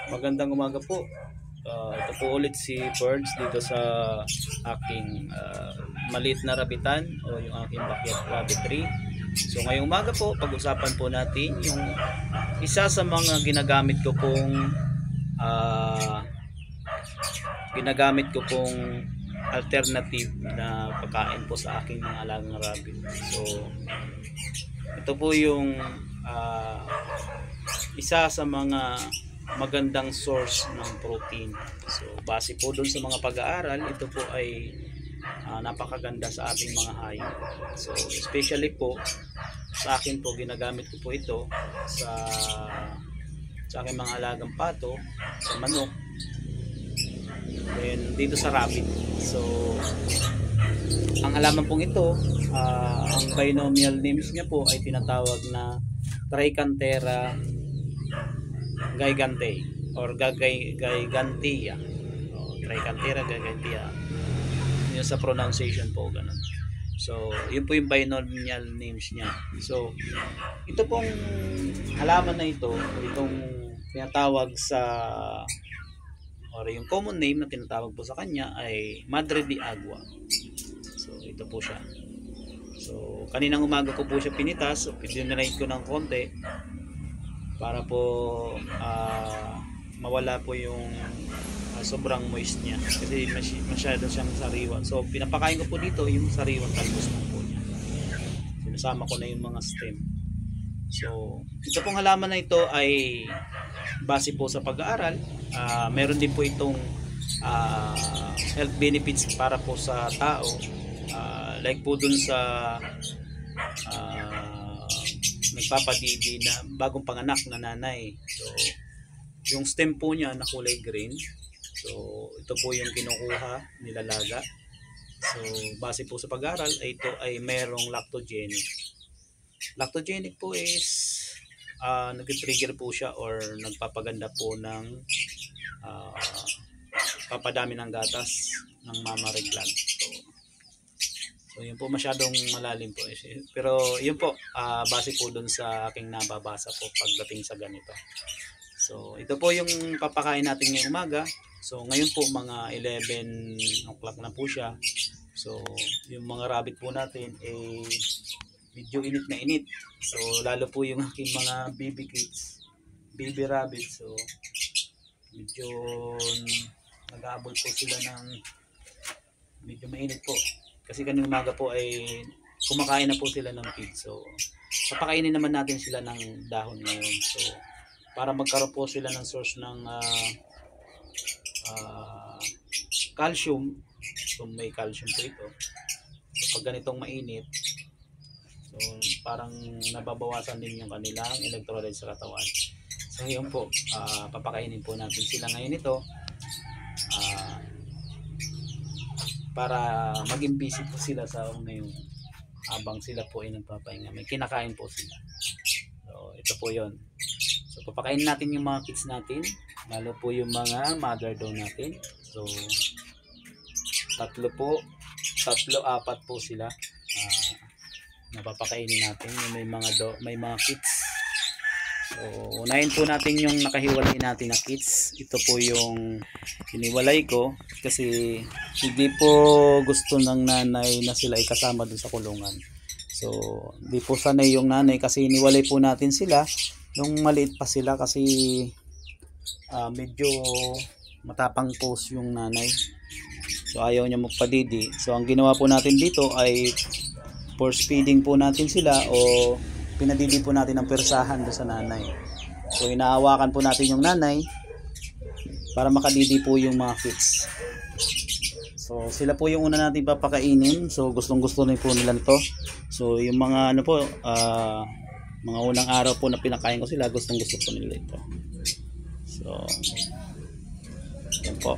Magandang umaga po. Ito po ulit si Birds dito sa aking maliit na rabitan o yung aking backyard rabbitry. So ngayong umaga po, pag-usapan po natin yung isa sa mga ah, ginagamit ko pong alternative na pagkain po sa aking mga alagang rabbit. So ito po yung ah, isa sa mga magandang source ng protein. So base po doon sa mga pag-aaral, ito po ay napakaganda sa ating mga hayop. So especially po sa akin po, ginagamit ko po ito sa aking mga alagang pato, sa manok, then dito sa rabbit. So ang halaman pong ito, ang binomial names niya po ay tinatawag na Trichantera gigante or gigantea. Trichantera gigantea. Yun sa pronunciation po, ganun. So, yun po yung binomial names niya. So, ito pong halaman na ito, itong tinatawag sa or yung common name na tinatawag po sa kanya ay Madre de Agua. So, ito po siya. So, kaninang umaga ko po siya pinitas. So, dinrate ko ng konti para po mawala po yung sobrang moist niya kasi masyado siyang sariwa. So pinapakain ko po dito yung sariwang talbos ng po niya. Sinasama ko na yung mga stem. So ito pong halaman na ito ay base po sa pag-aaral. Meron din po itong health benefits para po sa tao. Like po dun sa nagpapadidi na bagong panganak na nanay. So yung stem po niya na kulay green. So ito po yung kinukuha, nilalaga. So base po sa pag-aaral ay ito ay merong lactogenic. Lactogenic po is nag-trigger po siya or nagpapaganda po ng papadami ng gatas ng mammary gland. So yun po, masyadong malalim po. Pero yun po, base po dun sa aking nababasa po pagdating sa ganito. So ito po yung papakain natin ngayong umaga. So ngayon po mga 11 o'clock na po siya. So yung mga rabbit po natin ay medyo init na init. So lalo po yung aking mga baby kids, baby rabbit. So medyo nag-aabot po sila ng medyo mainit po. Kasi kanina umaga po ay kumakain na po sila ng feed. So papakainin naman natin sila ng dahon ngayon. So para magkaroon po sila ng source ng calcium. So may calcium po ito. So pag ganitong mainit, so parang nababawasan din yung kanilang electrolytes sa katawan. So yun po, papakainin po natin sila ngayon ito para maging busy po sila sa ngayon habang sila po ay nagpapahinga. May kinakain po sila. So ito po yon. So papakainin natin yung mga kids natin, lalo po yung mga mother daw natin. So apat po sila napapakainin natin yung may mga kids. So unahin po natin yung nakahiwalay natin na kids. Ito po yung hiniwalay ko kasi hindi po gusto ng nanay na sila ay kasama dun sa kulungan. So hindi po sanay yung nanay kasi hiniwalay po natin sila nung maliit pa sila kasi medyo matapang po yung nanay. So ayaw niya magpadidi. So ang ginawa po natin dito ay force feeding po natin sila o pinadidi po natin ng persahan do sa nanay. So inaawakan po natin yung nanay para makadidi po yung mga kids. So sila po yung una natin papakainin. So gustong gusto na po nila to. So yung mga ano po mga unang araw po na pinakain ko sila, gustong gusto po nila ito. So yan po.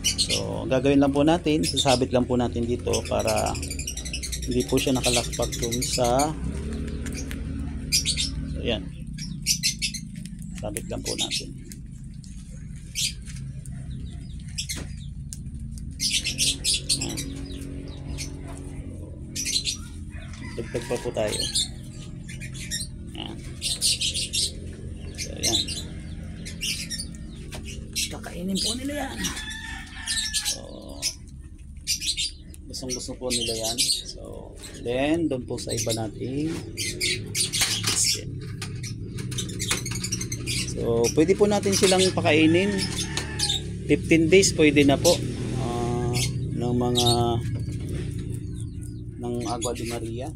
So gagawin lang po natin, sasabit lang po natin dito para hindi po siya nakalakpak dun sa so yan, sabit lang po natin. Dagdag pa po tayo. Yan. So yan. Kakainin po nila yan. So, gustong gusto po nila yan. So, then, doon po sa iba nating chicken. So, pwede po natin silang pakainin. 15 days pwede na po. Ng mga ng Agua de Maria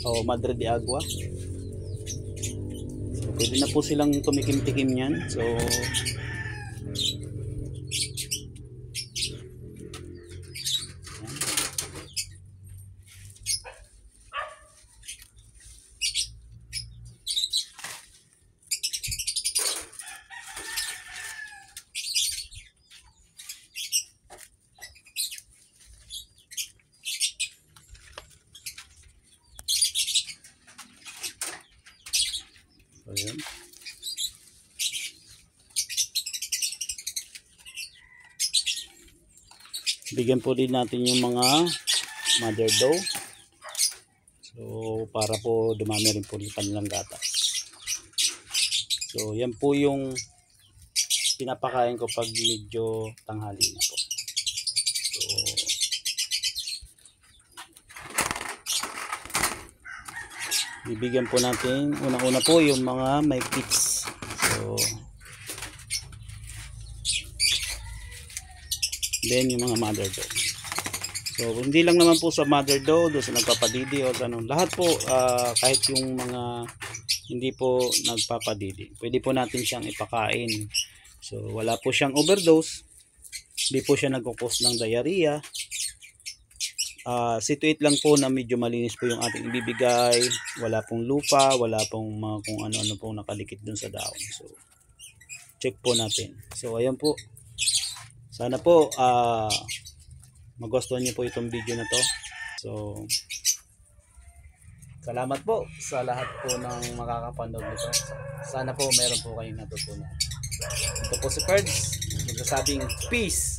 o Madre de Agua. So, pwede na po silang tumikim-tikim yan. So, ayan. Bigyan po din natin yung mga mother doe. So, para po dumami rin po yung kanilang gatas. So, yan po yung pinapakain ko pag medyo tanghali na po. So, bibigyan po natin unang-una po yung mga may tips. So, then yung mga mother doe. So, hindi lang naman po sa mother doe, doon sa nagpapadidi o sa ano, lahat po, kahit yung mga hindi po nagpapadidi, pwede po natin siyang ipakain. So, wala po siyang overdose, hindi po siya nagkukos ng diarrhea. Situate lang po na medyo malinis po yung ating ibibigay, wala pong lupa, wala pong mga kung ano-ano pong nakalikit dun sa daon. So, check po natin. So, ayan po. Sana po magustuhan niyo po itong video na to. So, salamat po sa lahat po ng makakapanood nito. Sana po meron po kayong natutunan. Ito po si Ferds, nagsasabing peace!